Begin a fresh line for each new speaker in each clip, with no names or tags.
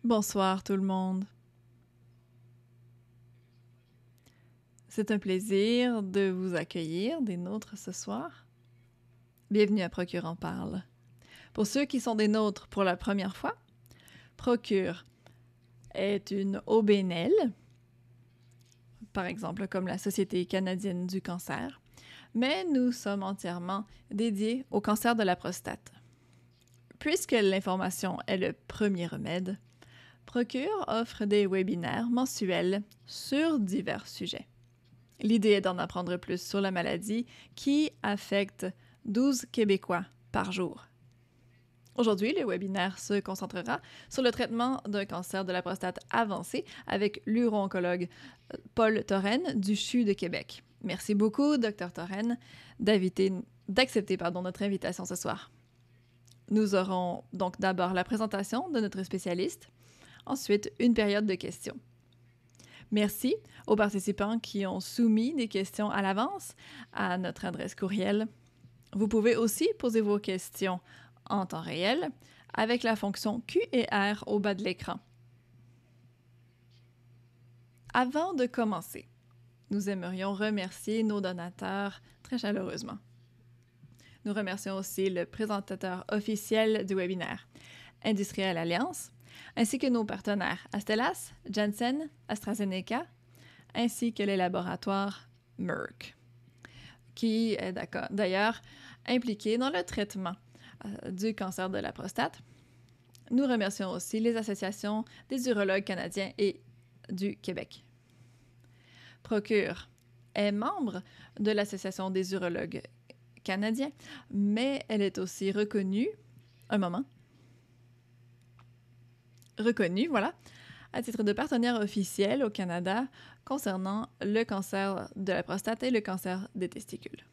Bonsoir tout le monde. C'est un plaisir de vous accueillir des nôtres ce soir. Bienvenue à Procure en parle. Pour ceux qui sont des nôtres pour la première fois, Procure est une OBNL, par exemple comme la Société canadienne du cancer, mais nous sommes entièrement dédiés au cancer de la prostate. Puisque l'information est le premier remède, Procure offre des webinaires mensuels sur divers sujets. L'idée est d'en apprendre plus sur la maladie qui affecte 12 Québécois par jour. Aujourd'hui, le webinaire se concentrera sur le traitement d'un cancer de la prostate avancé avec l'uro-oncologue Paul Torren du CHU de Québec. Merci beaucoup, Dr Torren, d'accepter notre invitation ce soir. Nous aurons donc d'abord la présentation de notre spécialiste, ensuite une période de questions. Merci aux participants qui ont soumis des questions à l'avance à notre adresse courriel. Vous pouvez aussi poser vos questions en temps réel avec la fonction Q&R au bas de l'écran. Avant de commencer, nous aimerions remercier nos donateurs très chaleureusement. Nous remercions aussi le présentateur officiel du webinaire, Industrielle Alliance, ainsi que nos partenaires Astellas, Janssen, AstraZeneca, ainsi que les laboratoires Merck, qui est d'ailleurs impliqué dans le traitement du cancer de la prostate. Nous remercions aussi les associations des urologues canadiens et du Québec. Procure est membre de l'Association des urologues canadiens, mais elle est aussi reconnue, voilà, à titre de partenaire officiel au Canada concernant le cancer de la prostate et le cancer des testicules.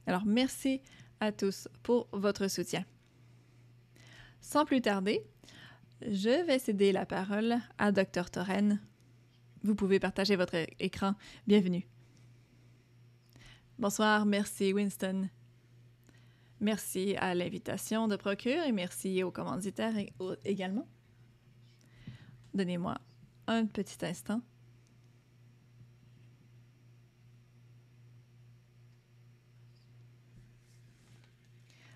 Alors, merci à tous pour votre soutien. Sans plus tarder, je vais céder la parole à Dr Torren. Vous pouvez partager votre écran. Bienvenue. Bonsoir, merci Winston. Merci à l'invitation de Procure et merci aux commanditaires également. Donnez-moi un petit instant.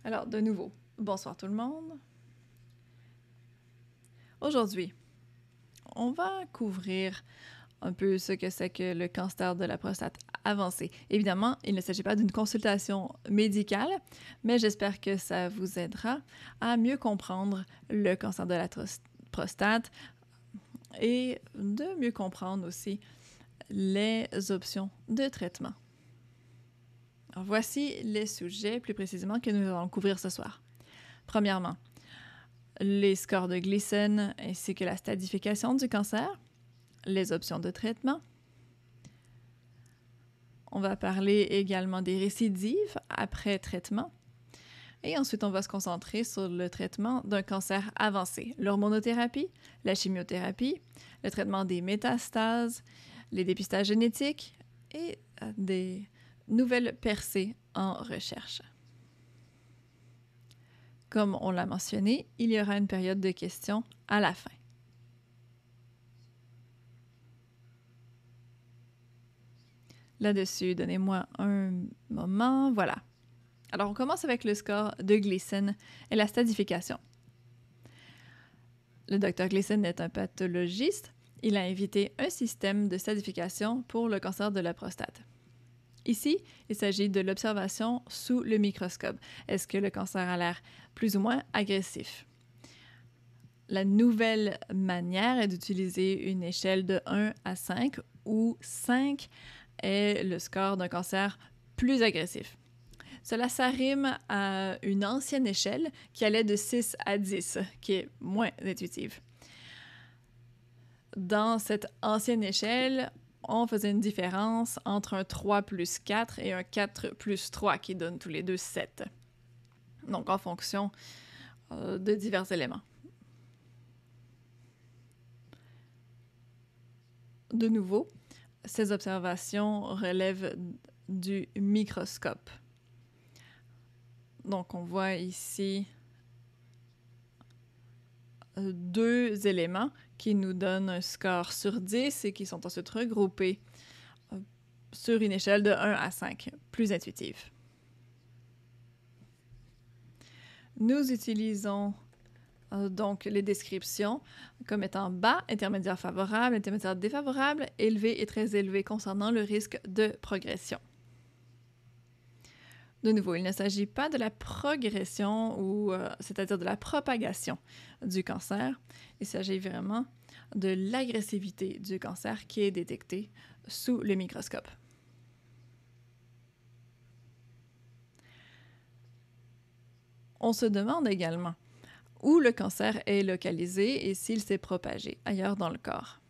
Alors, de nouveau, bonsoir tout le monde. Aujourd'hui, on va couvrir un peu ce que c'est que le cancer de la prostate avancé. Évidemment, il ne s'agit pas d'une consultation médicale, mais j'espère que ça vous aidera à mieux comprendre le cancer de la prostate et de mieux comprendre aussi les options de traitement. Alors, voici les sujets plus précisément que nous allons couvrir ce soir. Premièrement, les scores de Gleason ainsi que la stadification du cancer, les options de traitement. On va parler également des récidives après traitement. Et ensuite, on va se concentrer sur le traitement d'un cancer avancé, l'hormonothérapie, la chimiothérapie, le traitement des métastases, les dépistages génétiques et des nouvelles percées en recherche. Comme on l'a mentionné, il y aura une période de questions à la fin. Là-dessus, donnez-moi un moment. Voilà. Alors, on commence avec le score de Gleason et la stadification. Le Dr Gleason est un pathologiste. Il a invité un système de stadification pour le cancer de la prostate. Ici, il s'agit de l'observation sous le microscope. Est-ce que le cancer a l'air plus ou moins agressif? La nouvelle manière est d'utiliser une échelle de 1 à 5, où 5 est le score d'un cancer plus agressif. Cela s'arrime à une ancienne échelle qui allait de 6 à 10, qui est moins intuitive. Dans cette ancienne échelle, on faisait une différence entre un 3 plus 4 et un 4 plus 3, qui donne tous les deux 7. Donc, en fonction de divers éléments. De nouveau, ces observations relèvent du microscope. Donc, on voit ici 2 éléments qui nous donnent un score sur 10 et qui sont ensuite regroupés sur une échelle de 1 à 5, plus intuitive. Nous utilisons donc les descriptions comme étant bas, intermédiaire favorable, intermédiaire défavorable, élevé et très élevé concernant le risque de progression. De nouveau, il ne s'agit pas de la progression ou c'est-à-dire de la propagation du cancer. Il s'agit vraiment de l'agressivité du cancer qui est détectée sous le microscope. On se demande également où le cancer est localisé et s'il s'est propagé ailleurs dans le corps.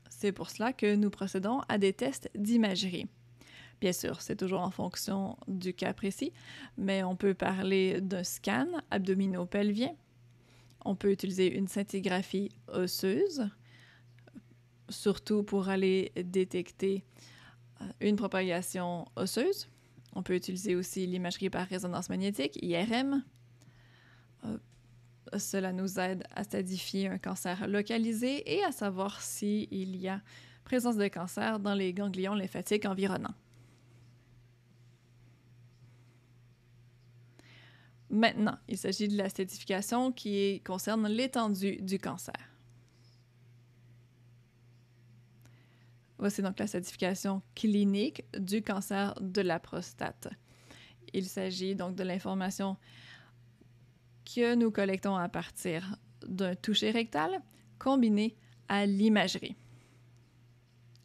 C'est pour cela que nous procédons à des tests d'imagerie. Bien sûr, c'est toujours en fonction du cas précis, mais on peut parler d'un scan abdominopelvien. On peut utiliser une scintigraphie osseuse, surtout pour aller détecter une propagation osseuse. On peut utiliser aussi l'imagerie par résonance magnétique, IRM. Cela nous aide à stadifier un cancer localisé et à savoir s'il y a présence de cancer dans les ganglions lymphatiques environnants. Maintenant, il s'agit de la stadification qui concerne l'étendue du cancer. Voici donc la stadification clinique du cancer de la prostate. Il s'agit donc de l'information que nous collectons à partir d'un toucher rectal combiné à l'imagerie.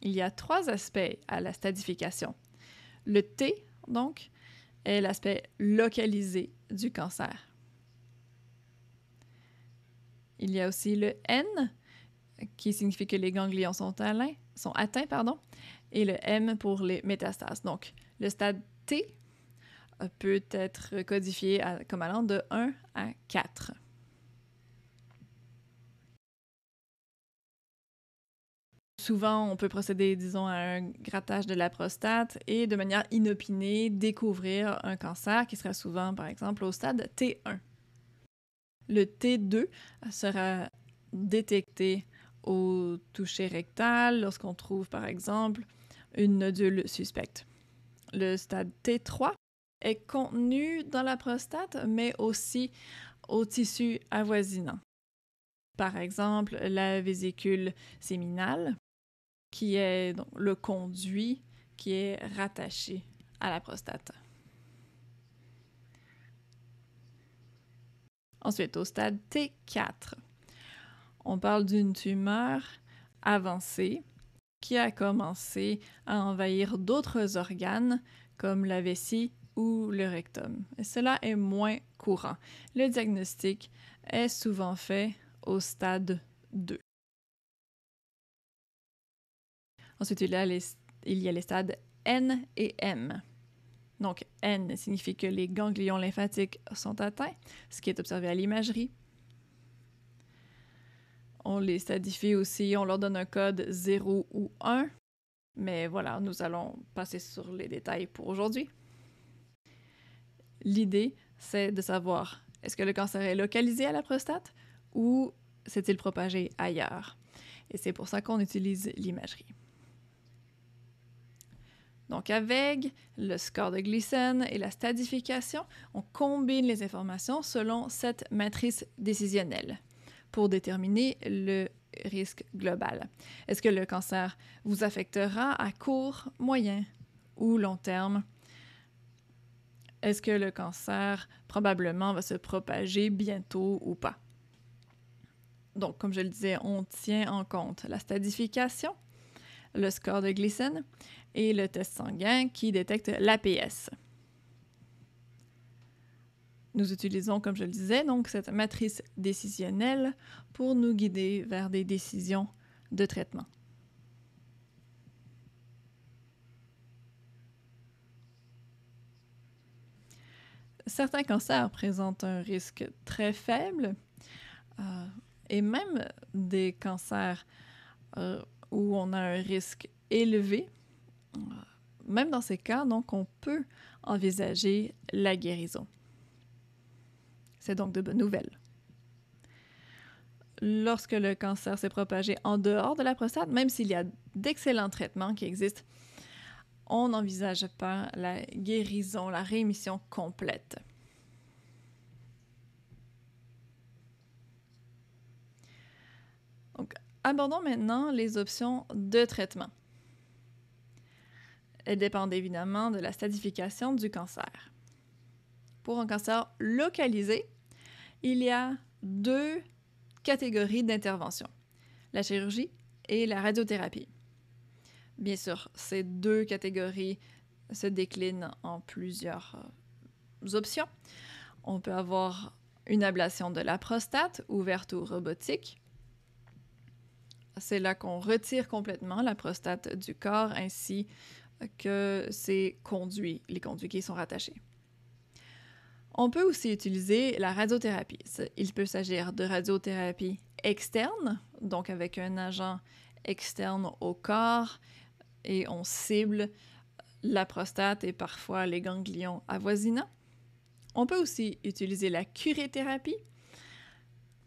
Il y a 3 aspects à la stadification. Le T, donc, est l'aspect localisé du cancer. Il y a aussi le N, qui signifie que les ganglions sont atteints, et le M pour les métastases. Donc, le stade T peut être codifié comme allant de 1 à 4. Souvent, on peut procéder, disons, à un grattage de la prostate et de manière inopinée découvrir un cancer qui serait souvent, par exemple, au stade T1. Le T2 sera détecté au toucher rectal lorsqu'on trouve, par exemple, une nodule suspecte. Le stade T3 est contenu dans la prostate, mais aussi au tissu avoisinant. Par exemple, la vésicule séminale, qui est donc le conduit qui est rattaché à la prostate. Ensuite, au stade T4, on parle d'une tumeur avancée qui a commencé à envahir d'autres organes comme la vessie ou le rectum. Et cela est moins courant. Le diagnostic est souvent fait au stade 2. Ensuite, il y a les stades N et M. Donc, N signifie que les ganglions lymphatiques sont atteints, ce qui est observé à l'imagerie. On les stadifie aussi, on leur donne un code 0 ou 1, mais voilà, nous allons passer sur les détails pour aujourd'hui. L'idée, c'est de savoir, est-ce que le cancer est localisé à la prostate ou s'est-il propagé ailleurs? Et c'est pour ça qu'on utilise l'imagerie. Donc, avec le score de Gleason et la stadification, on combine les informations selon cette matrice décisionnelle pour déterminer le risque global. Est-ce que le cancer vous affectera à court, moyen ou long terme? Est-ce que le cancer probablement va se propager bientôt ou pas? Donc, comme je le disais, on tient en compte la stadification, le score de Gleason et le test sanguin qui détecte l'APS. Nous utilisons, comme je le disais, donc cette matrice décisionnelle pour nous guider vers des décisions de traitement. Certains cancers présentent un risque très faible et même des cancers où on a un risque élevé. Même dans ces cas, donc, on peut envisager la guérison. C'est donc de bonnes nouvelles. lorsque le cancer s'est propagé en dehors de la prostate, même s'il y a d'excellents traitements qui existent, on n'envisage pas la guérison, la rémission complète. Donc, abordons maintenant les options de traitement. Elles dépendent évidemment de la stadification du cancer. Pour un cancer localisé, il y a 2 catégories d'intervention, la chirurgie et la radiothérapie. Bien sûr, ces 2 catégories se déclinent en plusieurs options. On peut avoir une ablation de la prostate, ouverte ou robotique. C'est là qu'on retire complètement la prostate du corps ainsi que ses conduits, les conduits qui y sont rattachés. On peut aussi utiliser la radiothérapie. Il peut s'agir de radiothérapie externe, donc avec un agent externe au corps, et on cible la prostate et parfois les ganglions avoisinants. On peut aussi utiliser la curéthérapie.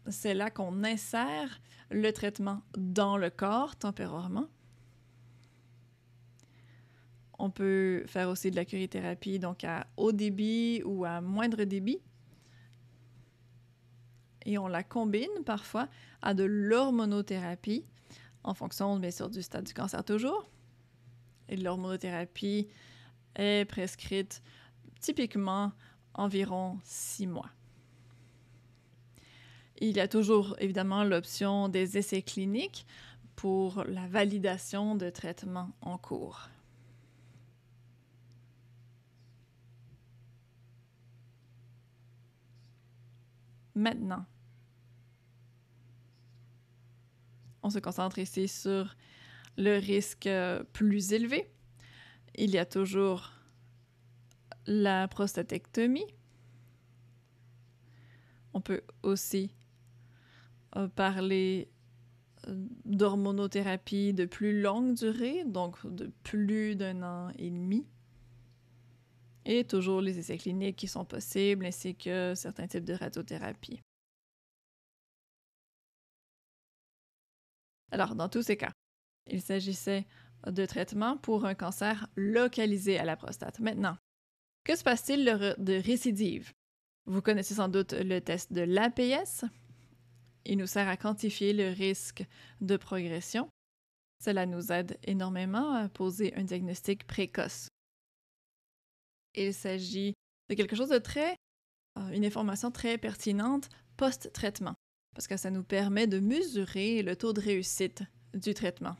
C'est là qu'on insère le traitement dans le corps temporairement. On peut faire aussi de la curéthérapie donc à haut débit ou à moindre débit. Et on la combine parfois à de l'hormonothérapie, en fonction bien sûr du stade du cancer toujours. Et l'hormonothérapie est prescrite typiquement environ 6 mois. Il y a toujours évidemment l'option des essais cliniques pour la validation de traitements en cours. Maintenant, on se concentre ici sur le risque plus élevé. Il y a toujours la prostatectomie. On peut aussi parler d'hormonothérapie de plus longue durée, donc de plus d'1 an et demi. Et toujours les essais cliniques qui sont possibles, ainsi que certains types de radiothérapie. Alors, dans tous ces cas, il s'agissait de traitements pour un cancer localisé à la prostate. Maintenant, que se passe-t-il de récidive? Vous connaissez sans doute le test de l'APS. Il nous sert à quantifier le risque de progression. Cela nous aide énormément à poser un diagnostic précoce. Il s'agit de quelque chose de une information très pertinente post-traitement, parce que ça nous permet de mesurer le taux de réussite du traitement.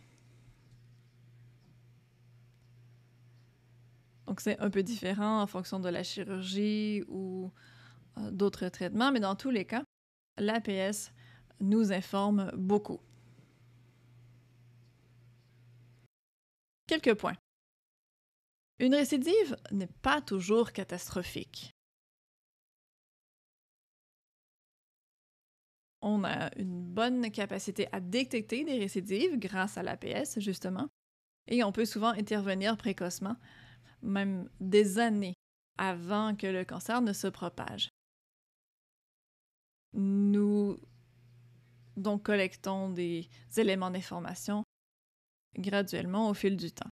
Donc c'est un peu différent en fonction de la chirurgie ou d'autres traitements, mais dans tous les cas, l'APS nous informe beaucoup. Quelques points. Une récidive n'est pas toujours catastrophique. On a une bonne capacité à détecter des récidives grâce à l'APS, justement, et on peut souvent intervenir précocement, même des années avant que le cancer ne se propage. Nous donc collectons des éléments d'information graduellement au fil du temps.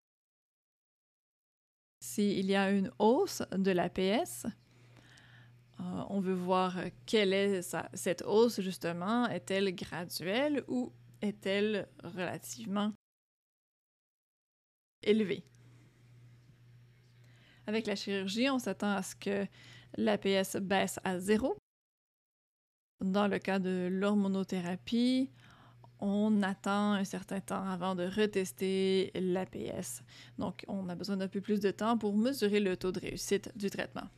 S'il y a une hausse de l'APS, on veut voir quelle est cette hausse, justement. Est-elle graduelle ou est-elle relativement élevée? Avec la chirurgie, on s'attend à ce que l'APS baisse à 0. Dans le cas de l'hormonothérapie, on attend un certain temps avant de retester l'APS. Donc, on a besoin d'un peu plus de temps pour mesurer le taux de réussite du traitement.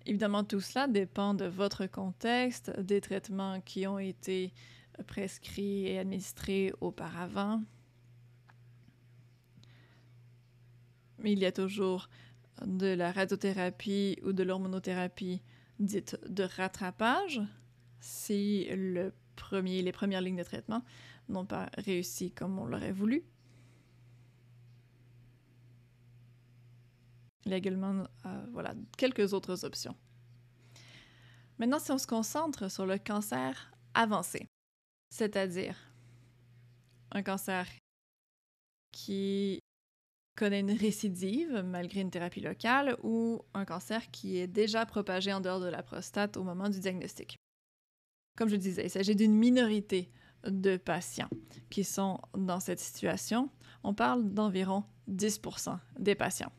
Évidemment, tout cela dépend de votre contexte, des traitements qui ont été prescrits et administrés auparavant. Mais il y a toujours de la radiothérapie ou de l'hormonothérapie dite de rattrapage si les premières lignes de traitement n'ont pas réussi comme on l'aurait voulu. Il y a également quelques autres options. Maintenant, si on se concentre sur le cancer avancé, c'est-à-dire un cancer qui connaît une récidive malgré une thérapie locale ou un cancer qui est déjà propagé en dehors de la prostate au moment du diagnostic. Comme je disais, il s'agit d'une minorité de patients qui sont dans cette situation. On parle d'environ 10% des patients.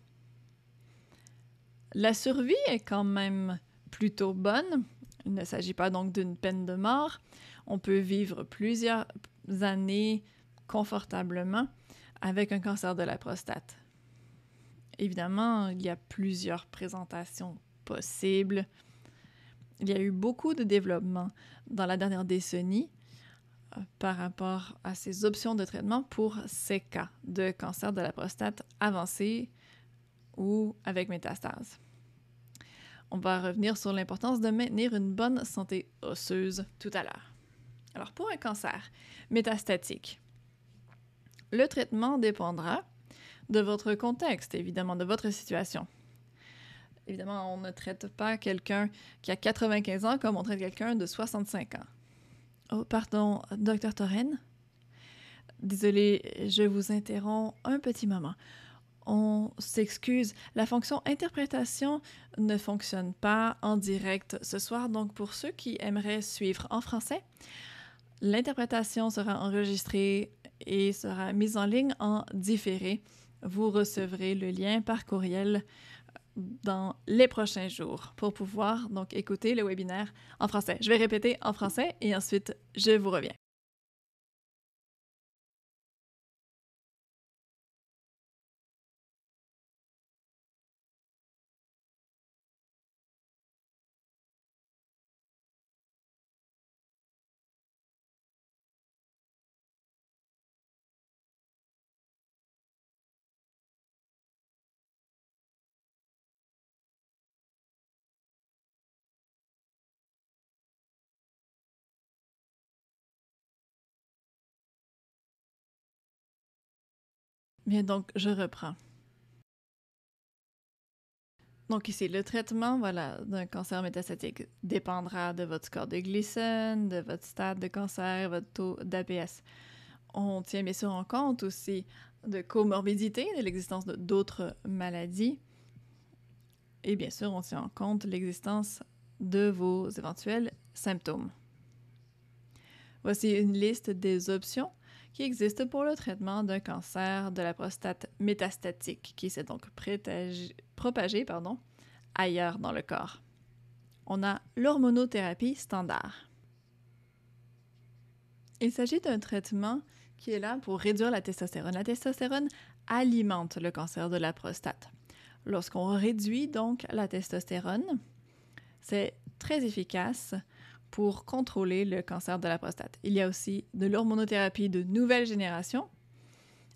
La survie est quand même plutôt bonne. Il ne s'agit pas donc d'une peine de mort. On peut vivre plusieurs années confortablement avec un cancer de la prostate. Évidemment, il y a plusieurs présentations possibles. Il y a eu beaucoup de développement dans la dernière décennie par rapport à ces options de traitement pour ces cas de cancer de la prostate avancé ou avec métastase. On va revenir sur l'importance de maintenir une bonne santé osseuse tout à l'heure. Alors, pour un cancer métastatique, le traitement dépendra de votre contexte, évidemment, de votre situation. Évidemment, on ne traite pas quelqu'un qui a 95 ans comme on traite quelqu'un de 65 ans. Oh, pardon, Dr. Torren? Désolée, je vous interromps un petit moment. On s'excuse, la fonction interprétation ne fonctionne pas en direct ce soir, donc pour ceux qui aimeraient suivre en français, l'interprétation sera enregistrée et sera mise en ligne en différé. Vous recevrez le lien par courriel dans les prochains jours pour pouvoir donc écouter le webinaire en français. Je vais répéter en français et ensuite je vous reviens. Bien, donc je reprends. Donc ici, le traitement d'un cancer métastatique dépendra de votre score de glycine, de votre stade de cancer, votre taux d'APS. On tient bien sûr en compte aussi de comorbidité, de l'existence d'autres maladies. Et bien sûr, on tient en compte l'existence de vos éventuels symptômes. Voici une liste des options qui existent pour le traitement d'un cancer de la prostate métastatique qui s'est donc propagé ailleurs dans le corps. On a l'hormonothérapie standard. Il s'agit d'un traitement qui est là pour réduire la testostérone. La testostérone alimente le cancer de la prostate. Lorsqu'on réduit donc la testostérone, c'est très efficace pour contrôler le cancer de la prostate. Il y a aussi de l'hormonothérapie de nouvelle génération.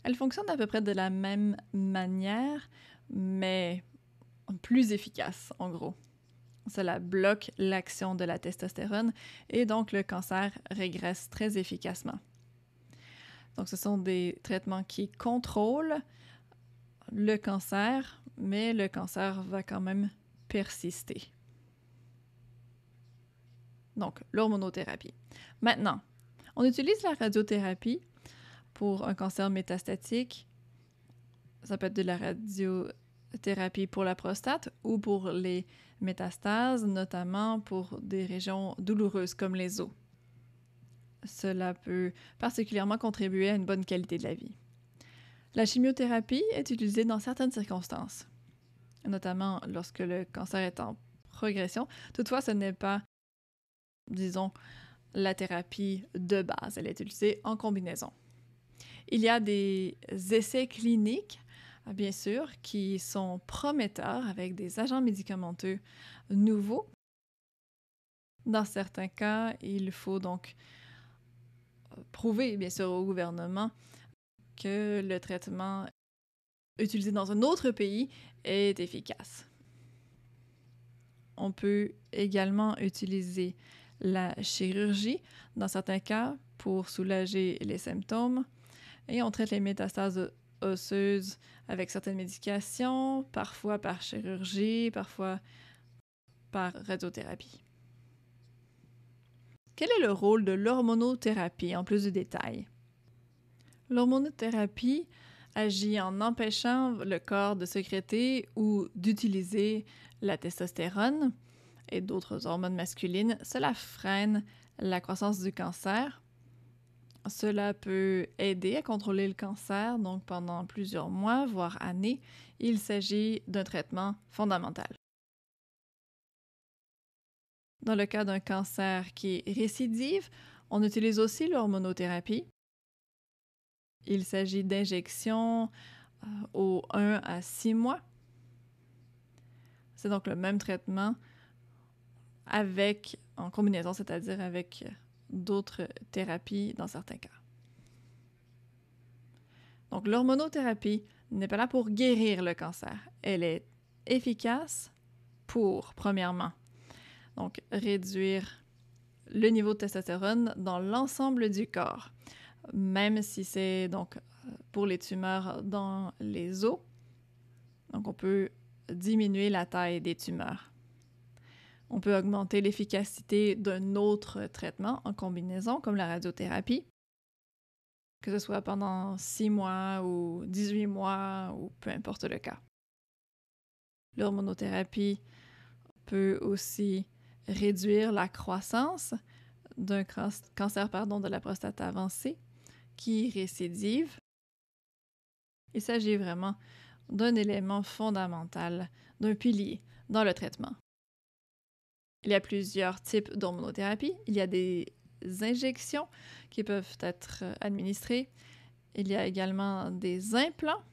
Elle fonctionne à peu près de la même manière, mais plus efficace, en gros. Cela bloque l'action de la testostérone et donc le cancer régresse très efficacement. Donc, ce sont des traitements qui contrôlent le cancer, mais le cancer va quand même persister. Donc, l'hormonothérapie. Maintenant, on utilise la radiothérapie pour un cancer métastatique. Ça peut être de la radiothérapie pour la prostate ou pour les métastases, notamment pour des régions douloureuses comme les os. Cela peut particulièrement contribuer à une bonne qualité de la vie. La chimiothérapie est utilisée dans certaines circonstances, notamment lorsque le cancer est en progression. Toutefois, ce n'est pas, disons, la thérapie de base. Elle est utilisée en combinaison. Il y a des essais cliniques, bien sûr, qui sont prometteurs avec des agents médicamenteux nouveaux. Dans certains cas, il faut donc prouver, bien sûr, au gouvernement que le traitement utilisé dans un autre pays est efficace. On peut également utiliser la chirurgie, dans certains cas, pour soulager les symptômes. Et on traite les métastases osseuses avec certaines médications, parfois par chirurgie, parfois par radiothérapie. Quel est le rôle de l'hormonothérapie en plus de détails? L'hormonothérapie agit en empêchant le corps de sécréter ou d'utiliser la testostérone et d'autres hormones masculines. Cela freine la croissance du cancer. Cela peut aider à contrôler le cancer, donc pendant plusieurs mois, voire années. Il s'agit d'un traitement fondamental. Dans le cas d'un cancer qui est récidive, on utilise aussi l'hormonothérapie. Il s'agit d'injections aux 1 à 6 mois. C'est donc le même traitement en combinaison, c'est-à-dire avec d'autres thérapies dans certains cas. Donc l'hormonothérapie n'est pas là pour guérir le cancer. Elle est efficace pour, premièrement, donc réduire le niveau de testostérone dans l'ensemble du corps, même si c'est donc pour les tumeurs dans les os. Donc on peut diminuer la taille des tumeurs. On peut augmenter l'efficacité d'un autre traitement en combinaison, comme la radiothérapie, que ce soit pendant 6 mois ou 18 mois ou peu importe le cas. L'hormonothérapie peut aussi réduire la croissance d'un cancer de la prostate avancée qui récidive. Il s'agit vraiment d'un élément fondamental, d'un pilier dans le traitement. Il y a plusieurs types d'hormonothérapie. Il y a des injections qui peuvent être administrées. Il y a également des implants.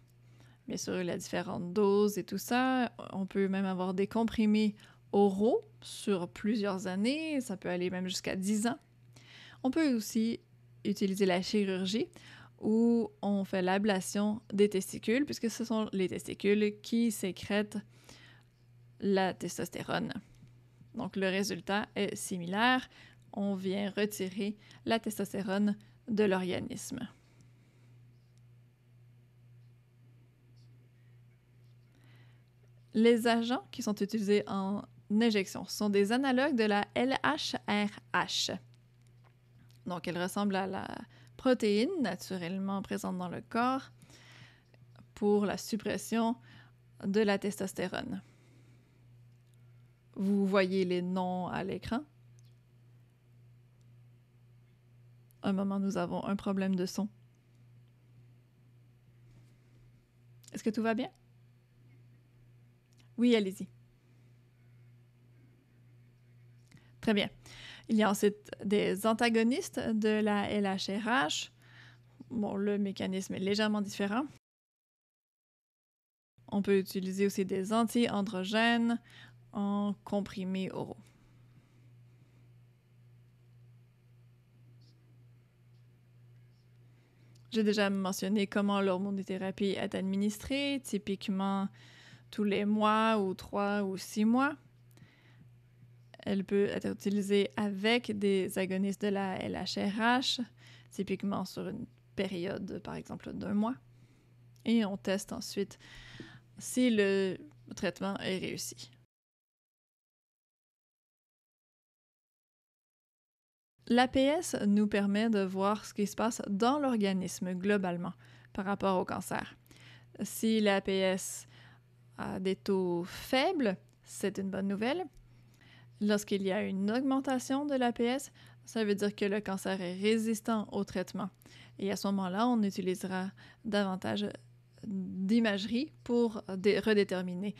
Bien sûr, il y a différentes doses et tout ça. On peut même avoir des comprimés oraux sur plusieurs années. Ça peut aller même jusqu'à 10 ans. On peut aussi utiliser la chirurgie où on fait l'ablation des testicules, puisque ce sont les testicules qui sécrètent la testostérone. Donc, le résultat est similaire. On vient retirer la testostérone de l'organisme. Les agents qui sont utilisés en injection sont des analogues de la LHRH. Donc, elle ressemble à la protéine naturellement présente dans le corps pour la suppression de la testostérone. Vous voyez les noms à l'écran. Un moment, nous avons un problème de son. Est-ce que tout va bien? Oui, allez-y. Très bien. Il y a ensuite des antagonistes de la LHRH. Bon, le mécanisme est légèrement différent. On peut utiliser aussi des anti-androgènes en comprimés oraux. J'ai déjà mentionné comment l'hormonothérapie est administrée, typiquement tous les mois ou 3 ou 6 mois. Elle peut être utilisée avec des agonistes de la LHRH, typiquement sur une période, par exemple, d'1 mois. Et on teste ensuite si le traitement est réussi. L'APS nous permet de voir ce qui se passe dans l'organisme globalement par rapport au cancer. Si l'APS a des taux faibles, c'est une bonne nouvelle. Lorsqu'il y a une augmentation de l'APS, ça veut dire que le cancer est résistant au traitement. Et à ce moment-là, on utilisera davantage d'imagerie pour redéterminer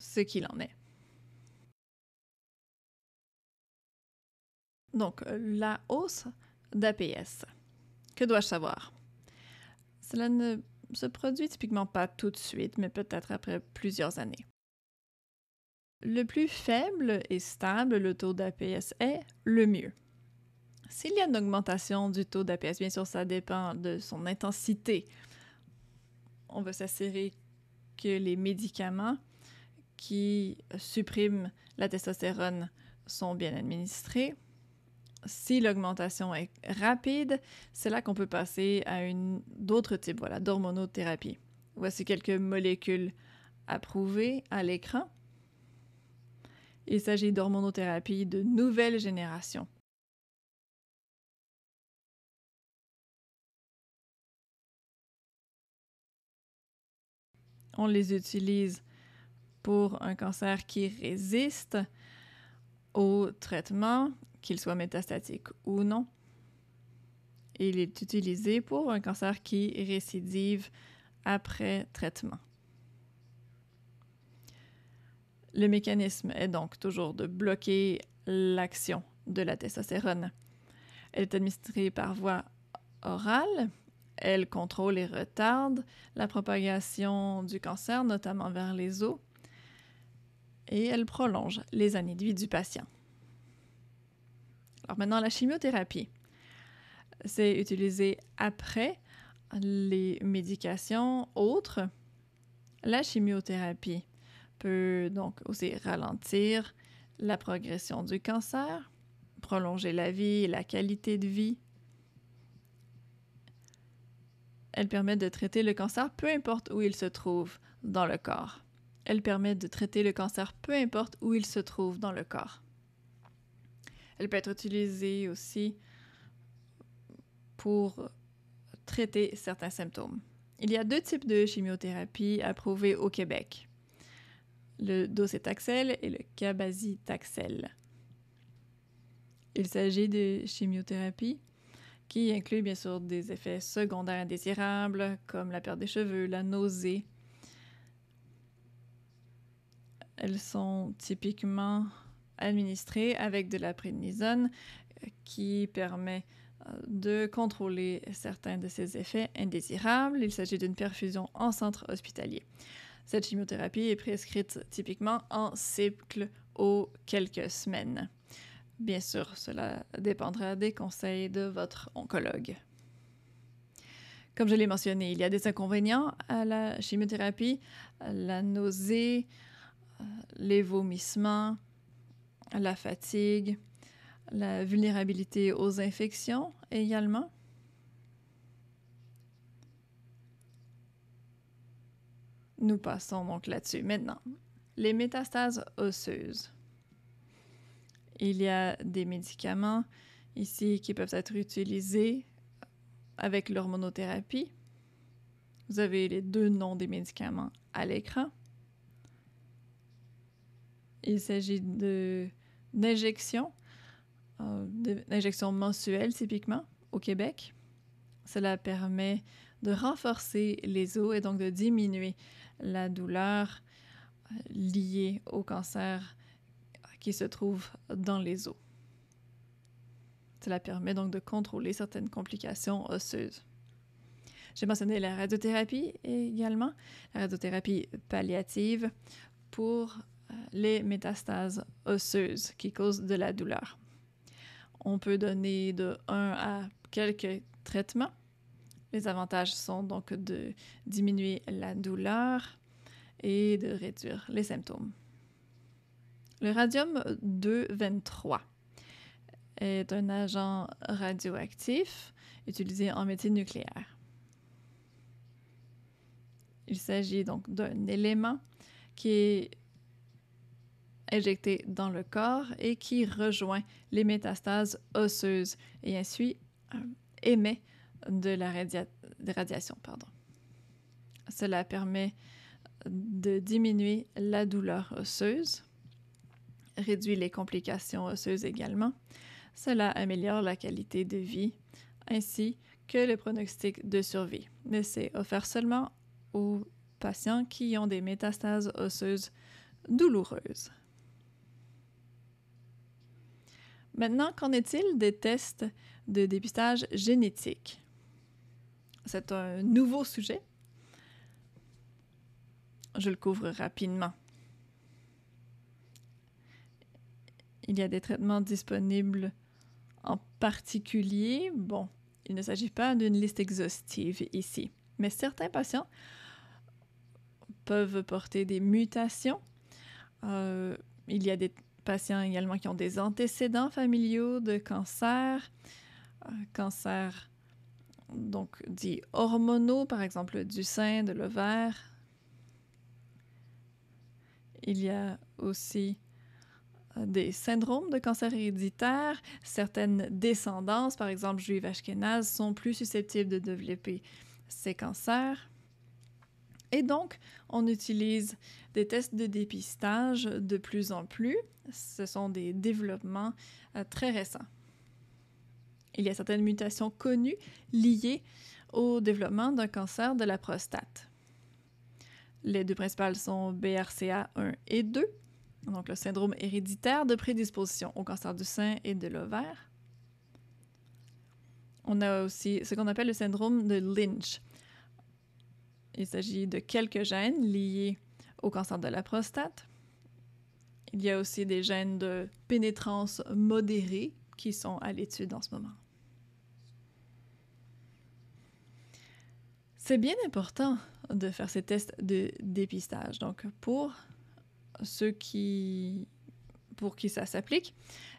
ce qu'il en est. Donc, la hausse d'APS. Que dois-je savoir? Cela ne se produit typiquement pas tout de suite, mais peut-être après plusieurs années. Le plus faible et stable le taux d'APS est, le mieux. S'il y a une augmentation du taux d'APS, bien sûr, ça dépend de son intensité. On veut s'assurer que les médicaments qui suppriment la testostérone sont bien administrés. Si l'augmentation est rapide, c'est là qu'on peut passer à d'autres types d'hormonothérapie. Voici quelques molécules approuvées à l'écran. Il s'agit d'hormonothérapie de nouvelle génération. On les utilise pour un cancer qui résiste au traitement, qu'il soit métastatique ou non. Et il est utilisé pour un cancer qui récidive après traitement. Le mécanisme est donc toujours de bloquer l'action de la testostérone. Elle est administrée par voie orale. Elle contrôle et retarde la propagation du cancer, notamment vers les os. Et elle prolonge les années de vie du patient. Alors maintenant, la chimiothérapie. C'est utilisé après les médications autres. La chimiothérapie peut donc aussi ralentir la progression du cancer, prolonger la vie et la qualité de vie. Elle permet de traiter le cancer peu importe où il se trouve dans le corps. Elle permet de traiter le cancer peu importe où il se trouve dans le corps. Elle peut être utilisée aussi pour traiter certains symptômes. Il y a 2 types de chimiothérapie approuvés au Québec. Le docétaxel et le cabazitaxel. Il s'agit de chimiothérapie qui inclut bien sûr des effets secondaires indésirables comme la perte des cheveux, la nausée. Elles sont typiquement administrées avec de la prédnisone qui permet de contrôler certains de ces effets indésirables. Il s'agit d'une perfusion en centre hospitalier. Cette chimiothérapie est prescrite typiquement en cycle aux quelques semaines. Bien sûr, cela dépendra des conseils de votre oncologue. Comme je l'ai mentionné, il y a des inconvénients à la chimiothérapie, la nausée, les vomissements, la fatigue, la vulnérabilité aux infections également. Nous passons donc là-dessus. Maintenant, les métastases osseuses. Il y a des médicaments ici qui peuvent être utilisés avec l'hormonothérapie. Vous avez les 2 noms des médicaments à l'écran. Il s'agit d'injections mensuelles typiquement au Québec. Cela permet de renforcer les os et donc de diminuer la douleur liée au cancer qui se trouve dans les os. Cela permet donc de contrôler certaines complications osseuses. J'ai mentionné la radiothérapie également, la radiothérapie palliative pour les métastases osseuses qui causent de la douleur. On peut donner de 1 à quelques traitements. Les avantages sont donc de diminuer la douleur et de réduire les symptômes. Le radium-223 est un agent radioactif utilisé en médecine nucléaire. Il s'agit donc d'un élément qui est injecté dans le corps et qui rejoint les métastases osseuses et ainsi émet des radiations. Cela permet de diminuer la douleur osseuse, réduit les complications osseuses également. Cela améliore la qualité de vie ainsi que le pronostic de survie. Mais c'est offert seulement aux patients qui ont des métastases osseuses douloureuses. Maintenant, qu'en est-il des tests de dépistage génétique? C'est un nouveau sujet. Je le couvre rapidement. Il y a des traitements disponibles en particulier. Bon, il ne s'agit pas d'une liste exhaustive ici, mais certains patients peuvent porter des mutations. Il y a des patients également qui ont des antécédents familiaux de cancer, cancer donc dits hormonaux, par exemple du sein, de l'ovaire. Il y a aussi des syndromes de cancer héréditaire. Certaines descendances, par exemple juive ashkénaze, sont plus susceptibles de développer ces cancers. Et donc, on utilise des tests de dépistage de plus en plus. Ce sont des développements très récents. Il y a certaines mutations connues liées au développement d'un cancer de la prostate. Les deux principales sont BRCA1 et 2, donc le syndrome héréditaire de prédisposition au cancer du sein et de l'ovaire. On a aussi ce qu'on appelle le syndrome de Lynch. Il s'agit de quelques gènes liés au cancer de la prostate. Il y a aussi des gènes de pénétrance modérée qui sont à l'étude en ce moment. C'est bien important de faire ces tests de dépistage. Donc, pour qui ça s'applique,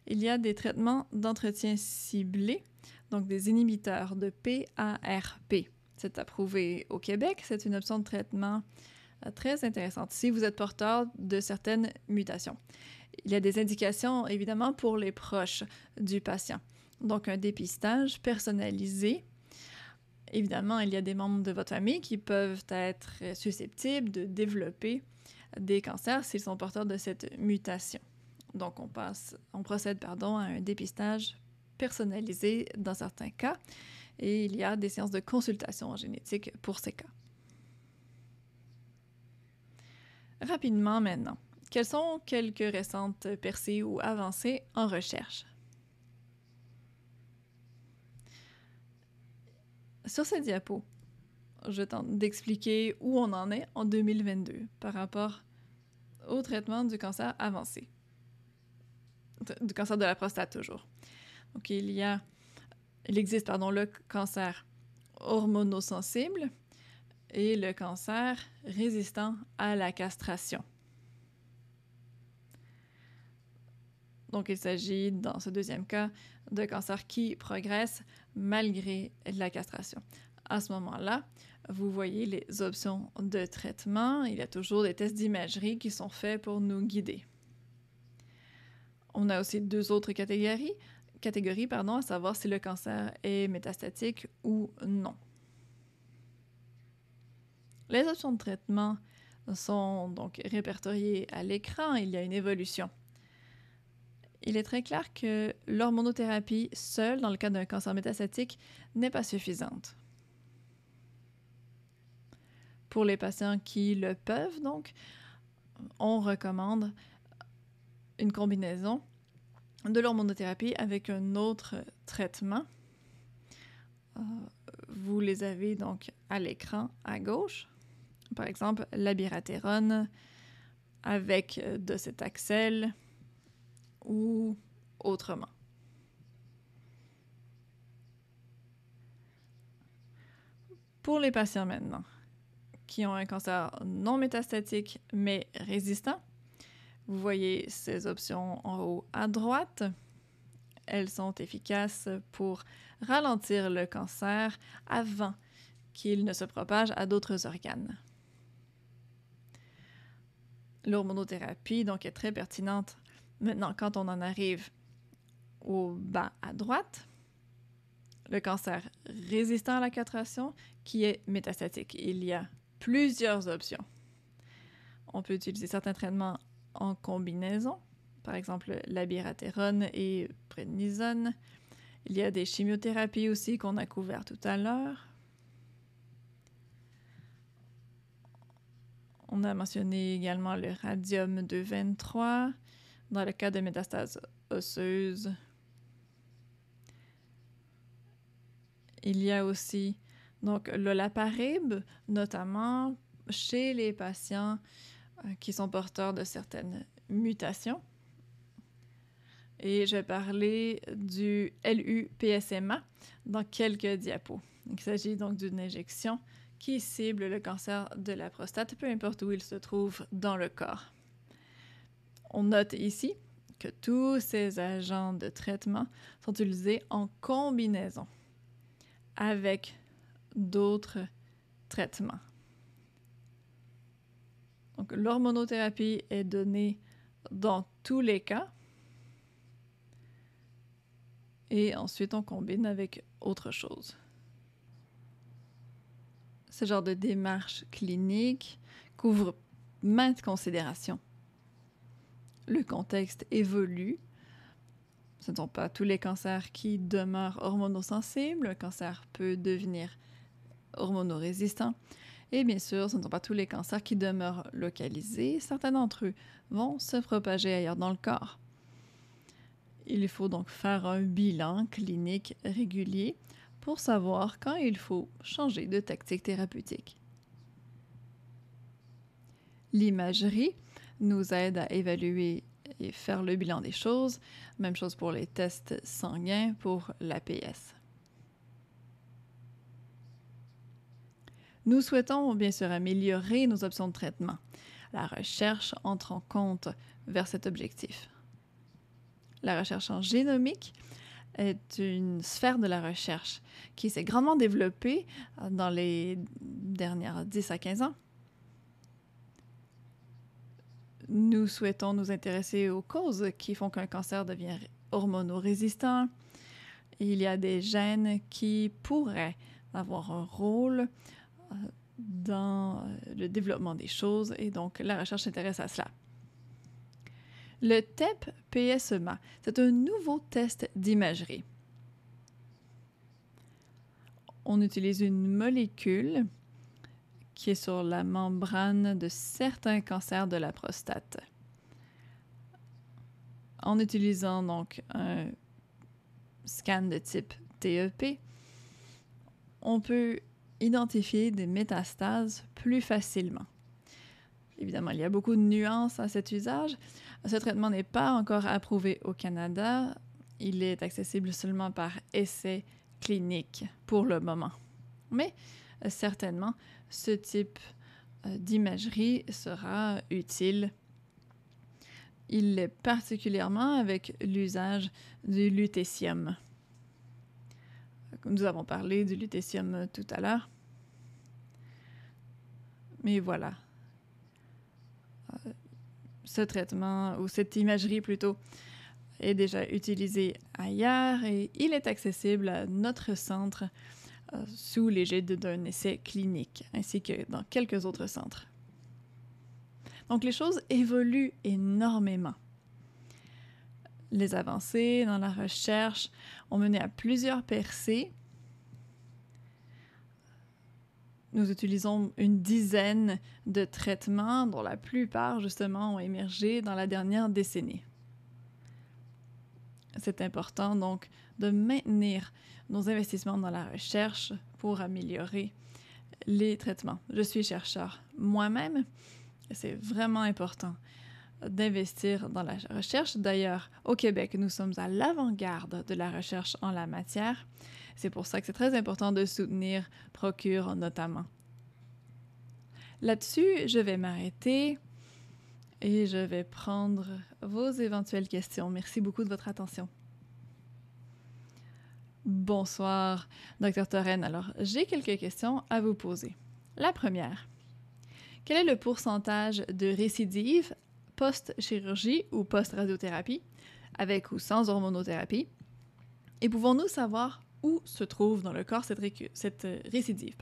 il y a des traitements d'entretien ciblés, donc des inhibiteurs de PARP. C'est approuvé au Québec. C'est une option de traitement très intéressante si vous êtes porteur de certaines mutations. Il y a des indications, évidemment, pour les proches du patient. Donc, un dépistage personnalisé. Évidemment, il y a des membres de votre famille qui peuvent être susceptibles de développer des cancers s'ils sont porteurs de cette mutation. Donc, on procède à un dépistage personnalisé dans certains cas et il y a des séances de consultation en génétique pour ces cas. Rapidement maintenant, quelles sont quelques récentes percées ou avancées en recherche? Sur cette diapo, je tente d'expliquer où on en est en 2022 par rapport au traitement du cancer avancé. Du cancer de la prostate, toujours. Donc, il existe le cancer hormonosensible et le cancer résistant à la castration. Donc, il s'agit, dans ce deuxième cas, de cancer qui progresse malgré la castration. À ce moment-là, vous voyez les options de traitement. Il y a toujours des tests d'imagerie qui sont faits pour nous guider. On a aussi deux autres catégories, à savoir si le cancer est métastatique ou non. Les options de traitement sont donc répertoriées à l'écran. Il y a une évolution. Il est très clair que l'hormonothérapie seule, dans le cas d'un cancer métastatique, n'est pas suffisante. Pour les patients qui le peuvent, donc, on recommande une combinaison de l'hormonothérapie avec un autre traitement. Vous les avez donc à l'écran à gauche. Par exemple, l'abiraterone avec docetaxel ou autrement. Pour les patients maintenant qui ont un cancer non métastatique mais résistant, vous voyez ces options en haut à droite. Elles sont efficaces pour ralentir le cancer avant qu'il ne se propage à d'autres organes. L'hormonothérapie donc est très pertinente. Maintenant, quand on en arrive au bas à droite, le cancer résistant à la castration qui est métastatique. Il y a plusieurs options. On peut utiliser certains traitements en combinaison, par exemple l'abiraterone et prednisone. Il y a des chimiothérapies aussi qu'on a couvert tout à l'heure. On a mentionné également le radium-223 dans le cas de métastases osseuses. Il y a aussi donc l'olaparib, notamment chez les patients qui sont porteurs de certaines mutations. Et je vais parler du LU-PSMA dans quelques diapos. Il s'agit donc d'une injection qui cible le cancer de la prostate, peu importe où il se trouve dans le corps. On note ici que tous ces agents de traitement sont utilisés en combinaison avec d'autres traitements. Donc, l'hormonothérapie est donnée dans tous les cas et ensuite on combine avec autre chose. Ce genre de démarche clinique couvre maintes considérations. Le contexte évolue. Ce ne sont pas tous les cancers qui demeurent hormonosensibles. Le cancer peut devenir hormonorésistant. Et bien sûr, ce ne sont pas tous les cancers qui demeurent localisés. Certains d'entre eux vont se propager ailleurs dans le corps. Il faut donc faire un bilan clinique régulier pour savoir quand il faut changer de tactique thérapeutique. L'imagerie nous aide à évaluer et faire le bilan des choses. Même chose pour les tests sanguins pour l'APS. Nous souhaitons bien sûr améliorer nos options de traitement. La recherche entre en compte vers cet objectif. La recherche en génomique est une sphère de la recherche qui s'est grandement développée dans les dernières 10 à 15 ans. Nous souhaitons nous intéresser aux causes qui font qu'un cancer devient hormonorésistant. Il y a des gènes qui pourraient avoir un rôle dans le développement des choses et donc la recherche s'intéresse à cela. Le TEP-PSMA, c'est un nouveau test d'imagerie. On utilise une molécule qui est sur la membrane de certains cancers de la prostate. En utilisant donc un scan de type TEP, on peut identifier des métastases plus facilement. Évidemment, il y a beaucoup de nuances à cet usage. Ce traitement n'est pas encore approuvé au Canada. Il est accessible seulement par essai clinique pour le moment. Mais certainement, ce type d'imagerie sera utile. Il l'est particulièrement avec l'usage du lutécium. Nous avons parlé du lutécium tout à l'heure. Mais voilà. Ce traitement, ou cette imagerie plutôt, est déjà utilisé ailleurs et il est accessible à notre centre sous l'égide d'un essai clinique, ainsi que dans quelques autres centres. Donc les choses évoluent énormément. Les avancées dans la recherche ont mené à plusieurs percées. Nous utilisons une dizaine de traitements dont la plupart, justement, ont émergé dans la dernière décennie. C'est important, donc, de maintenir nos investissements dans la recherche pour améliorer les traitements. Je suis chercheur moi-même, et c'est vraiment important d'investir dans la recherche. D'ailleurs, au Québec, nous sommes à l'avant-garde de la recherche en la matière. C'est pour ça que c'est très important de soutenir Procure notamment. Là-dessus, je vais m'arrêter et je vais prendre vos éventuelles questions. Merci beaucoup de votre attention. Bonsoir, Dr. Toren. Alors, j'ai quelques questions à vous poser. La première, quel est le pourcentage de récidive post-chirurgie ou post-radiothérapie, avec ou sans hormonothérapie? Et pouvons-nous savoir où se trouve dans le corps cette récidive?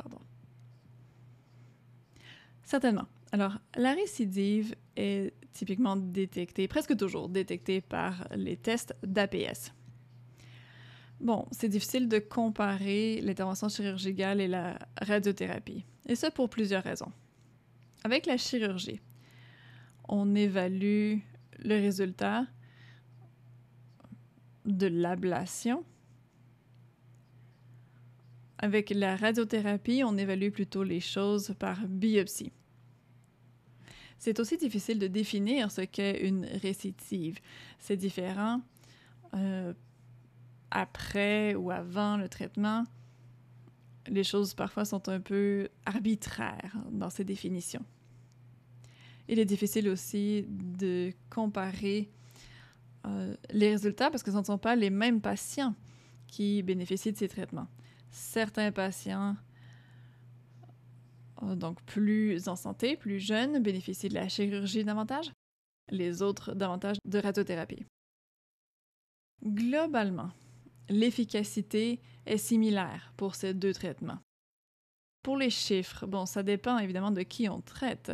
Certainement. Alors, la récidive est typiquement détectée, presque toujours détectée par les tests d'APS. Bon, c'est difficile de comparer l'intervention chirurgicale et la radiothérapie, et ce pour plusieurs raisons. Avec la chirurgie, on évalue le résultat de l'ablation. Avec la radiothérapie, on évalue plutôt les choses par biopsie. C'est aussi difficile de définir ce qu'est une récidive. C'est différent après ou avant le traitement. Les choses parfois sont un peu arbitraires dans ces définitions. Il est difficile aussi de comparer les résultats parce que ce ne sont pas les mêmes patients qui bénéficient de ces traitements. Certains patients, donc plus en santé, plus jeunes, bénéficient de la chirurgie davantage, les autres davantage de radiothérapie. Globalement, l'efficacité est similaire pour ces deux traitements. pour les chiffres, bon, ça dépend évidemment de qui on traite.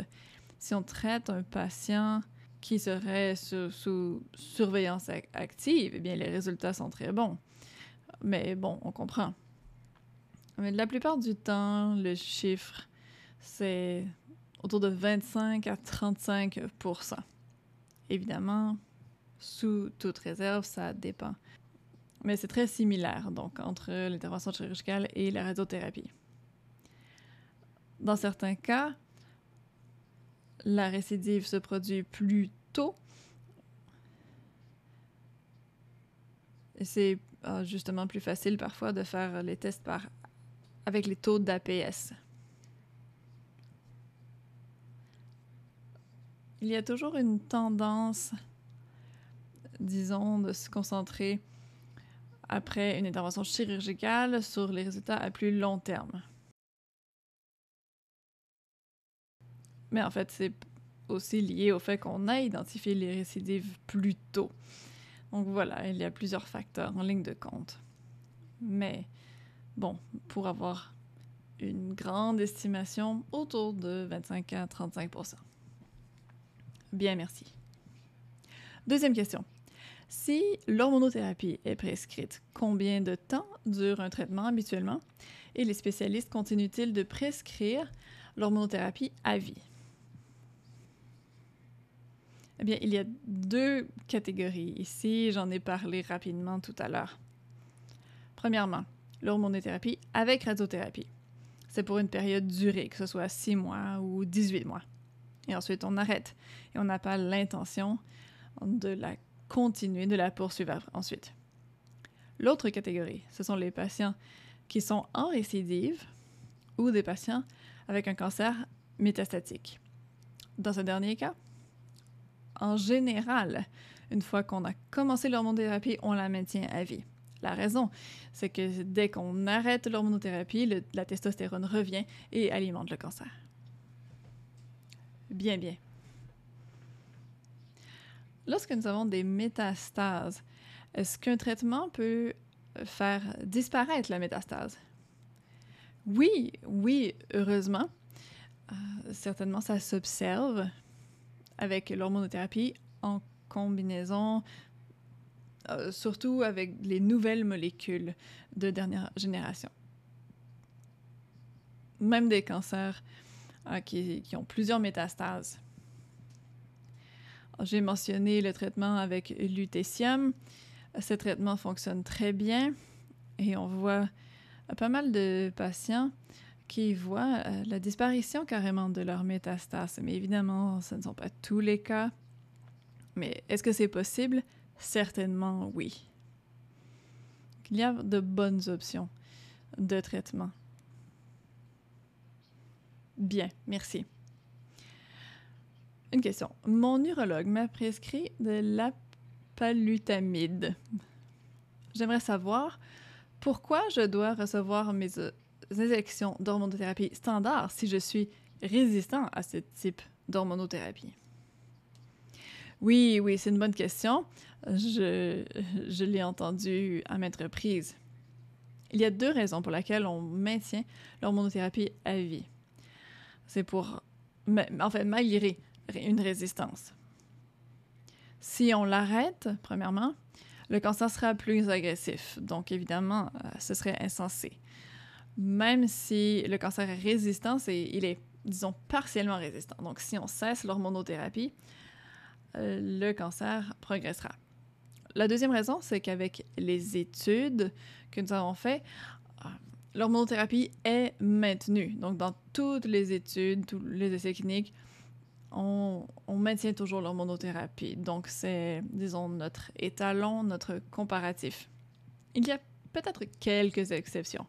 Si on traite un patient qui serait sous surveillance active, eh bien, les résultats sont très bons. Mais bon, on comprend. Mais la plupart du temps, le chiffre, c'est autour de 25 à 35%. Évidemment, sous toute réserve, ça dépend. Mais c'est très similaire, donc, entre l'intervention chirurgicale et la radiothérapie. Dans certains cas, la récidive se produit plus tôt. Et c'est justement plus facile parfois de faire les tests avec les taux d'APS. Il y a toujours une tendance, disons, de se concentrer après une intervention chirurgicale sur les résultats à plus long terme. Mais en fait, c'est aussi lié au fait qu'on a identifié les récidives plus tôt. Donc voilà, il y a plusieurs facteurs en ligne de compte. Mais bon, pour avoir une grande estimation, autour de 25 à 35%. Bien, merci. Deuxième question. Si l'hormonothérapie est prescrite, combien de temps dure un traitement habituellement et les spécialistes continuent-ils de prescrire l'hormonothérapie à vie? Eh bien, il y a deux catégories ici, j'en ai parlé rapidement tout à l'heure. Premièrement, l'hormonothérapie avec radiothérapie. C'est pour une période durée, que ce soit 6 mois ou 18 mois. Et ensuite, on arrête et on n'a pas l'intention de la continuer, de la poursuivre ensuite. L'autre catégorie, ce sont les patients qui sont en récidive ou des patients avec un cancer métastatique. Dans ce dernier cas, en général, une fois qu'on a commencé l'hormonothérapie, on la maintient à vie. La raison, c'est que dès qu'on arrête l'hormonothérapie, la testostérone revient et alimente le cancer. Bien, bien. Lorsque nous avons des métastases, est-ce qu'un traitement peut faire disparaître la métastase? Oui, heureusement. Certainement, ça s'observe avec l'hormonothérapie en combinaison, surtout avec les nouvelles molécules de dernière génération. Même des cancers qui ont plusieurs métastases. J'ai mentionné le traitement avec lutécium. Ce traitement fonctionne très bien et on voit pas mal de patients qui voient la disparition carrément de leur métastase. Mais évidemment, ce ne sont pas tous les cas. Mais est-ce que c'est possible? Certainement oui. Il y a de bonnes options de traitement. Bien, merci. Une question. Mon urologue m'a prescrit de l'apalutamide. J'aimerais savoir pourquoi je dois recevoir mes injections d'hormonothérapie standard si je suis résistant à ce type d'hormonothérapie. Oui, c'est une bonne question. Je l'ai entendu à maintes reprises. Il y a deux raisons pour lesquelles on maintient l'hormonothérapie à vie. C'est pour, malgré une résistance. Si on l'arrête, premièrement, le cancer sera plus agressif. Donc, évidemment, ce serait insensé. Même si le cancer est résistant, il est, disons, partiellement résistant. Donc, si on cesse l'hormonothérapie, le cancer progressera. La deuxième raison, c'est qu'avec les études que nous avons faites, l'hormonothérapie est maintenue. Donc, dans toutes les études, tous les essais cliniques, on maintient toujours l'hormonothérapie. Donc, c'est, disons, notre étalon, notre comparatif. Il y a peut-être quelques exceptions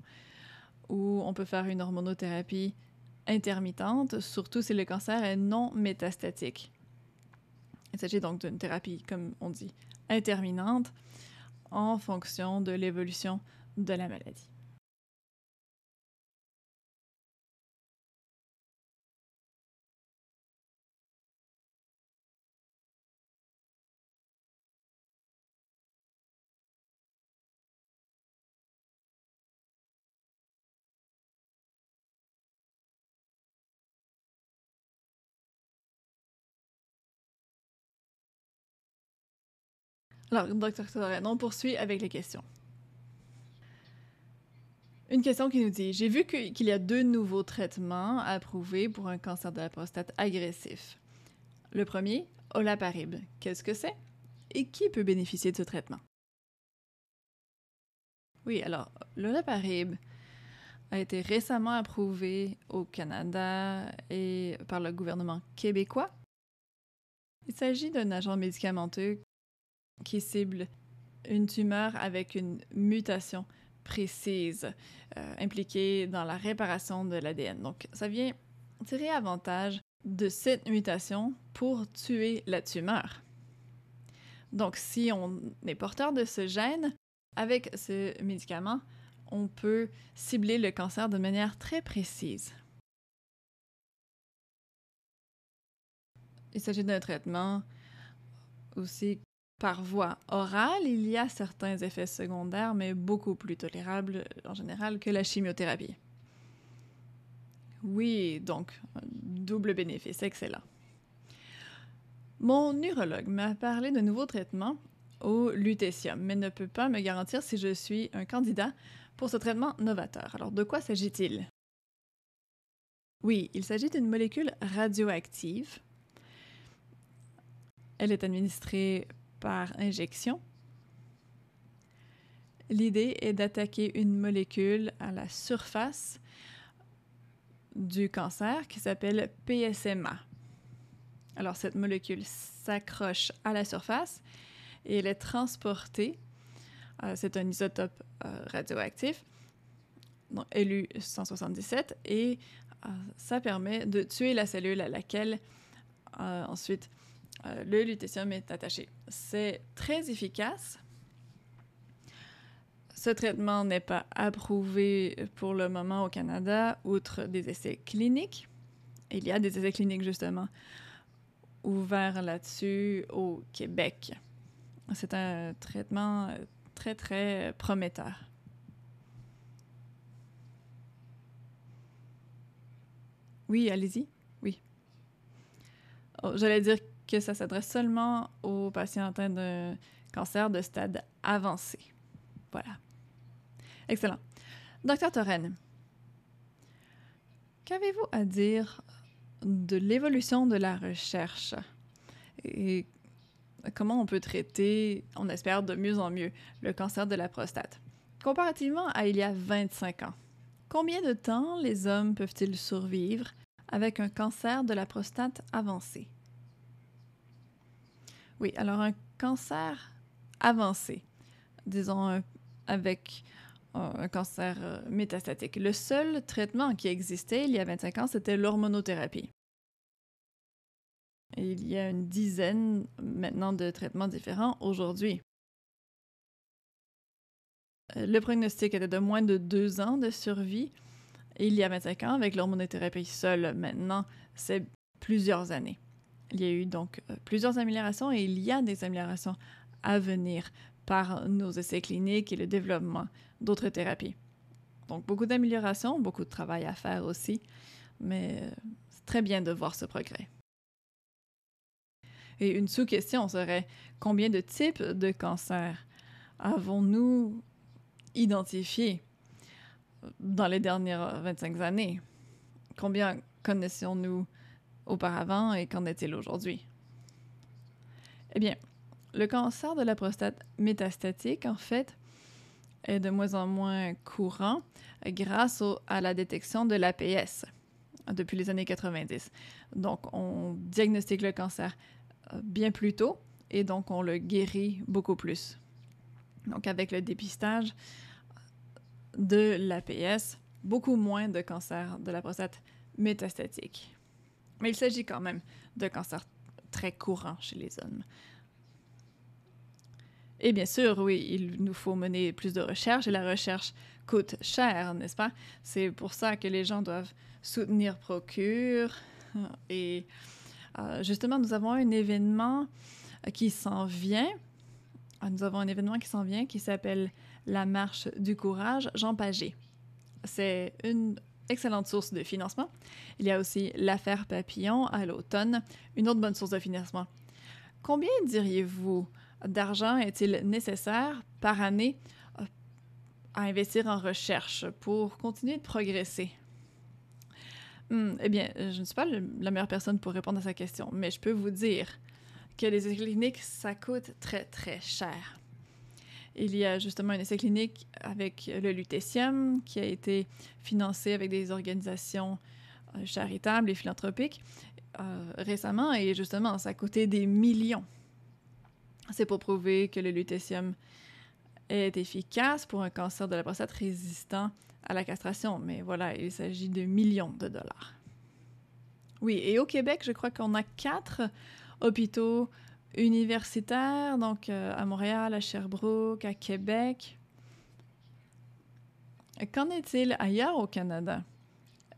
où on peut faire une hormonothérapie intermittente, surtout si le cancer est non métastatique. Il s'agit donc d'une thérapie, comme on dit, interminante en fonction de l'évolution de la maladie. Alors, Dr. Toren, on poursuit avec les questions. Une question qui nous dit « J'ai vu qu'il y a 2 nouveaux traitements approuvés pour un cancer de la prostate agressif. Le premier, olaparib. Qu'est-ce que c'est? Et qui peut bénéficier de ce traitement? » Oui, alors, l'olaparib a été récemment approuvé au Canada et par le gouvernement québécois. Il s'agit d'un agent médicamenteux qui cible une tumeur avec une mutation précise impliquée dans la réparation de l'ADN. Donc, ça vient tirer avantage de cette mutation pour tuer la tumeur. Donc, si on est porteur de ce gène, avec ce médicament, on peut cibler le cancer de manière très précise. Il s'agit d'un traitement aussi par voie orale. Il y a certains effets secondaires, mais beaucoup plus tolérables en général que la chimiothérapie. Oui, donc, un double bénéfice, excellent. Mon urologue m'a parlé de nouveaux traitements au lutécium, mais ne peut pas me garantir si je suis un candidat pour ce traitement novateur. Alors, de quoi s'agit-il? Oui, il s'agit d'une molécule radioactive. Elle est administrée par injection. L'idée est d'attaquer une molécule à la surface du cancer qui s'appelle PSMA. Alors, cette molécule s'accroche à la surface et elle est transportée. C'est un isotope radioactif, donc Lu-177, et ça permet de tuer la cellule à laquelle ensuite le lutécium est attaché. C'est très efficace. Ce traitement n'est pas approuvé pour le moment au Canada, outre des essais cliniques. Il y a des essais cliniques, justement, ouverts là-dessus au Québec. C'est un traitement très, très prometteur. Oui, allez-y. Oui. Oh, j'allais dire que ça s'adresse seulement aux patients atteints d'un cancer de stade avancé. Voilà. Excellent. Docteur Toren, qu'avez-vous à dire de l'évolution de la recherche et comment on peut traiter, on espère de mieux en mieux, le cancer de la prostate? Comparativement à il y a 25 ans, combien de temps les hommes peuvent-ils survivre avec un cancer de la prostate avancé? Oui, alors un cancer avancé, disons avec un cancer métastatique. Le seul traitement qui existait il y a 25 ans, c'était l'hormonothérapie. Et il y a une dizaine maintenant de traitements différents aujourd'hui. Le pronostic était de moins de 2 ans de survie. Et il y a 25 ans, avec l'hormonothérapie seule, maintenant, c'est plusieurs années. Il y a eu donc plusieurs améliorations et il y a des améliorations à venir par nos essais cliniques et le développement d'autres thérapies. Donc, beaucoup d'améliorations, beaucoup de travail à faire aussi, mais c'est très bien de voir ce progrès. Et une sous-question serait, combien de types de cancers avons-nous identifiés dans les dernières 25 années? Combien connaissions-nous auparavant et qu'en est-il aujourd'hui? Eh bien, le cancer de la prostate métastatique, en fait, est de moins en moins courant grâce à la détection de l'APS depuis les années 90. Donc, on diagnostique le cancer bien plus tôt et donc on le guérit beaucoup plus. Donc, avec le dépistage de l'APS, beaucoup moins de cancer de la prostate métastatique. Mais il s'agit quand même de cancers très courants chez les hommes. Et bien sûr, oui, il nous faut mener plus de recherche et la recherche coûte cher, n'est-ce pas? C'est pour ça que les gens doivent soutenir Procure. Et justement, nous avons un événement qui s'en vient. Nous avons un événement qui s'en vient qui s'appelle la Marche du Courage Jean Pagé. C'est une excellente source de financement. Il y a aussi l'affaire Papillon à l'automne, une autre bonne source de financement. Combien diriez-vous d'argent est-il nécessaire par année à investir en recherche pour continuer de progresser? Eh bien, je ne suis pas la meilleure personne pour répondre à sa question, mais je peux vous dire que les essais cliniques, ça coûte très, très cher. Il y a justement un essai clinique avec le lutécium qui a été financé avec des organisations charitables et philanthropiques récemment, et justement, ça a coûté des millions. C'est pour prouver que le lutécium est efficace pour un cancer de la prostate résistant à la castration, mais voilà, il s'agit de millions de dollars. Oui, et au Québec, je crois qu'on a 4 hôpitaux universitaires, donc à Montréal, à Sherbrooke, à Québec. Qu'en est-il ailleurs au Canada?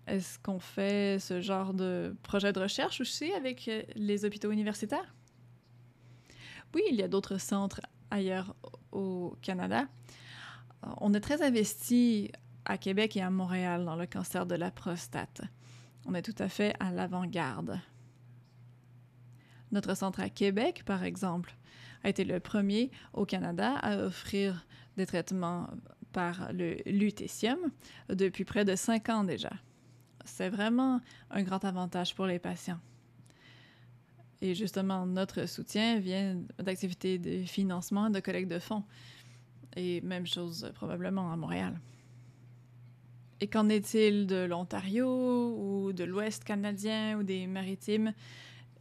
Est-ce qu'on fait ce genre de projet de recherche aussi avec les hôpitaux universitaires? Oui, il y a d'autres centres ailleurs au Canada. On est très investi à Québec et à Montréal dans le cancer de la prostate. On est tout à fait à l'avant-garde. Notre centre à Québec, par exemple, a été le premier au Canada à offrir des traitements par le lutécium depuis près de 5 ans déjà. C'est vraiment un grand avantage pour les patients. Et justement, notre soutien vient d'activités de financement, de collecte de fonds. Et même chose probablement à Montréal. Et qu'en est-il de l'Ontario ou de l'Ouest canadien ou des Maritimes?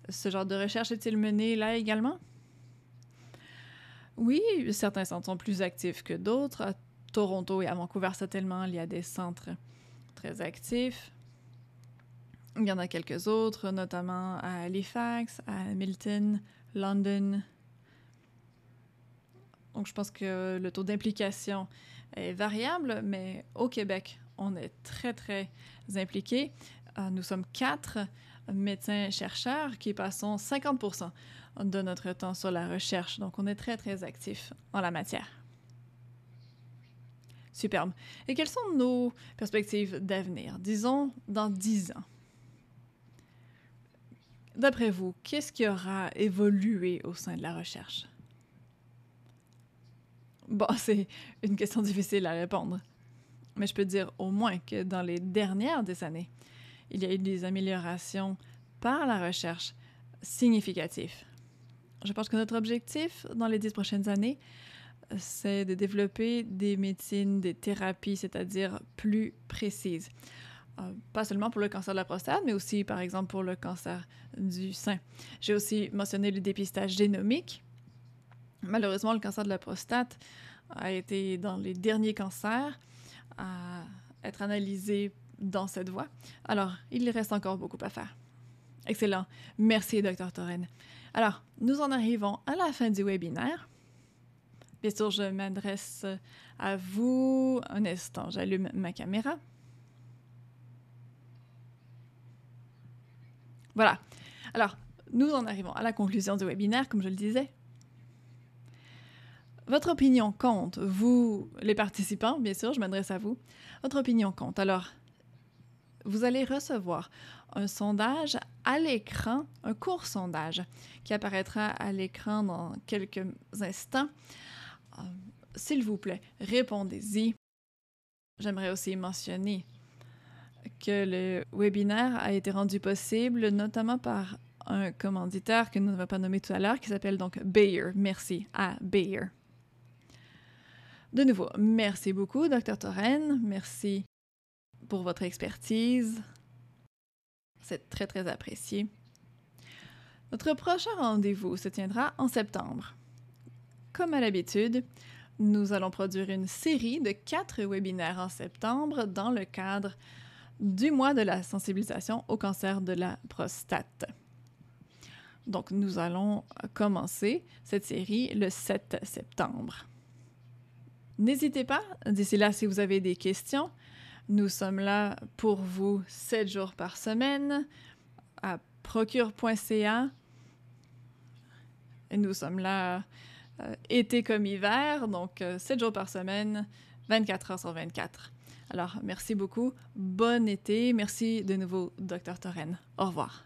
Ce genre de recherche est-il mené là également? Oui, certains centres sont plus actifs que d'autres. À Toronto et à Vancouver, certainement, il y a des centres très actifs. Il y en a quelques autres, notamment à Halifax, à Hamilton, London. Donc, je pense que le taux d'implication est variable, mais au Québec, on est très, très impliqués. Nous sommes 4 médecins-chercheurs qui passons 50% de notre temps sur la recherche. Donc, on est très, très actifs en la matière. Superbe. Et quelles sont nos perspectives d'avenir? Disons, dans 10 ans. D'après vous, qu'est-ce qui aura évolué au sein de la recherche? Bon, c'est une question difficile à répondre. Mais je peux dire au moins que dans les dernières années, il y a eu des améliorations par la recherche significatives. Je pense que notre objectif dans les 10 prochaines années, c'est de développer des médecines, des thérapies, c'est-à-dire plus précises. Pas seulement pour le cancer de la prostate, mais aussi, par exemple, pour le cancer du sein. J'ai aussi mentionné le dépistage génomique. Malheureusement, le cancer de la prostate a été dans les derniers cancers à être analysé dans cette voie. Alors, il reste encore beaucoup à faire. Excellent. Merci, Dr. Toren. Alors, nous en arrivons à la fin du webinaire. Bien sûr, je m'adresse à vous. Un instant, j'allume ma caméra. Voilà. Alors, nous en arrivons à la conclusion du webinaire, comme je le disais. Votre opinion compte, vous, les participants, bien sûr, je m'adresse à vous. Votre opinion compte. Alors, vous allez recevoir un sondage à l'écran, un court sondage qui apparaîtra à l'écran dans quelques instants. S'il vous plaît, répondez-y. J'aimerais aussi mentionner que le webinaire a été rendu possible notamment par un commanditaire que nous n'avons pas nommé tout à l'heure, qui s'appelle donc Bayer. Merci à Bayer. De nouveau, merci beaucoup, Dr. Toren. Merci pour votre expertise. C'est très, très apprécié. Notre prochain rendez-vous se tiendra en septembre. Comme à l'habitude, nous allons produire une série de 4 webinaires en septembre dans le cadre du mois de la sensibilisation au cancer de la prostate. Donc, nous allons commencer cette série le 7 septembre. N'hésitez pas, d'ici là, si vous avez des questions, nous sommes là pour vous 7 jours par semaine à procure.ca. Et nous sommes là été comme hiver, donc 7 jours par semaine, 24 heures sur 24. Alors, merci beaucoup, bon été, merci de nouveau, Dr. Toren. Au revoir.